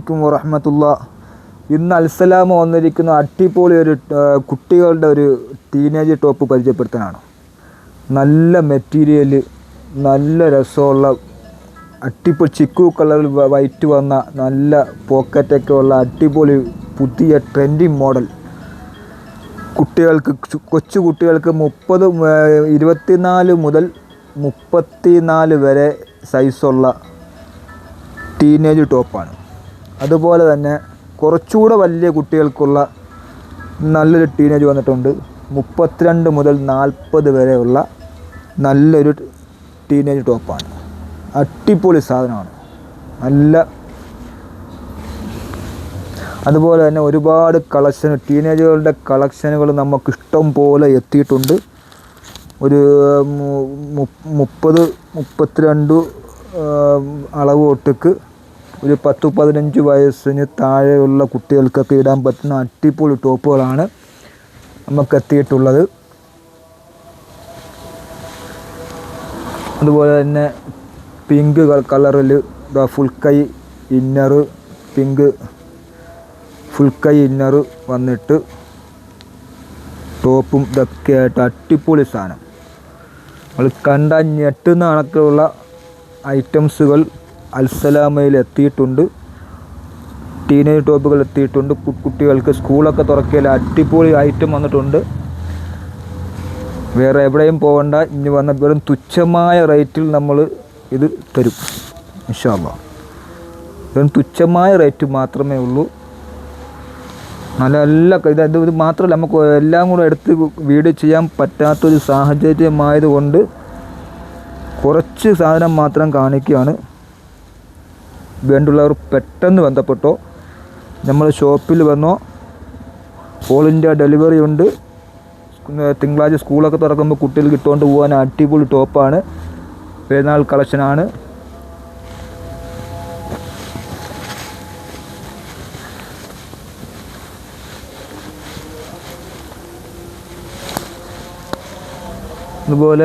അലൈക്കും വറഹ്മത്തുള്ളാഹ്. ഇന്ന് അൽസലാമ വന്നിരിക്കുന്ന അടിപൊളി ഒരു കുട്ടികളുടെ ഒരു ടീനേജ് ടോപ്പ് പരിചയപ്പെടുത്താനാണ്. നല്ല മെറ്റീരിയൽ, നല്ല രസമുള്ള അടിപൊളി ചിക്കു കളറിൽ വൈറ്റ് വന്ന നല്ല പോക്കറ്റൊക്കെ ഉള്ള അടിപൊളി പുതിയ ട്രെൻഡിങ് മോഡൽ. കുട്ടികൾക്ക്, കൊച്ചു കുട്ടികൾക്ക് 24 മുതൽ 34 വരെ സൈസുള്ള ടീനേജ് ടോപ്പാണ്. അതുപോലെ തന്നെ കുറച്ചുകൂടെ വലിയ കുട്ടികൾക്കുള്ള നല്ലൊരു ടീനേജ് വന്നിട്ടുണ്ട്. 32 മുതൽ 40 വരെയുള്ള നല്ലൊരു ടീനേജ് ടോപ്പാണ്. അടിപൊളി സാധനമാണ്. അതുപോലെ തന്നെ ഒരുപാട് ടീനേജുകളുടെ കളക്ഷനുകൾ നമുക്ക് ഇഷ്ടം പോലെ എത്തിയിട്ടുണ്ട്. ഒരു 30-32 അളവ് തൊട്ട് ഒരു 10-15 വയസ്സിന് താഴെയുള്ള കുട്ടികൾക്കൊക്കെ ഇടാൻ പറ്റുന്ന അടിപൊളി ടോപ്പുകളാണ് നമുക്ക് എത്തിയിട്ടുള്ളത്. അതുപോലെ തന്നെ പിങ്ക് കളറിൽ ഫുൾ കൈ ഇന്നറ്, പിങ്ക് ഫുൾ കൈ ഇന്നറ് വന്നിട്ട് ടോപ്പും ഇതൊക്കെ ആയിട്ട് അടിപൊളി സാധനം. നമ്മൾ കണ്ടാൽ ഞെട്ടുന്ന കണക്കുള്ള ഐറ്റംസുകൾ അൽസലാമയിൽ എത്തിയിട്ടുണ്ട്. ടീനേജ് ടോപ്പുകൾ എത്തിയിട്ടുണ്ട്. കുട്ടികൾക്ക് സ്കൂളൊക്കെ തുറക്കിയാൽ അടിപൊളി ഐറ്റം വന്നിട്ടുണ്ട്. വേറെ എവിടെയും പോകണ്ട, ഇനി വന്ന വെറും തുച്ഛമായ റേറ്റിൽ നമ്മൾ ഇത് തരും ഇൻഷാ അല്ലാഹ്. വെറും തുച്ഛമായ റേറ്റ് മാത്രമേ ഉള്ളൂ. ഇത് മാത്രമല്ല, നമുക്ക് എല്ലാം കൂടെ എടുത്ത് വീഡിയോ ചെയ്യാൻ പറ്റാത്തൊരു സാഹചര്യമായതുകൊണ്ട് കുറച്ച് സാധനം മാത്രം കാണിക്കുകയാണ്. വേണ്ടുള്ളവർ പെട്ടെന്ന് ബന്ധപ്പെട്ടോ, നമ്മൾ ഷോപ്പിൽ വന്നോ. ഓൾ ഇന്ത്യ ഡെലിവറി ഉണ്ട്. തിങ്കളാഴ്ച സ്കൂളൊക്കെ തുറക്കുമ്പോൾ കുട്ടികൾക്ക് ഇട്ടുകൊണ്ട് പോകാൻ അടിപൊളി ടോപ്പാണ്. പെരുന്നാൾ കളക്ഷനാണ്. അതുപോലെ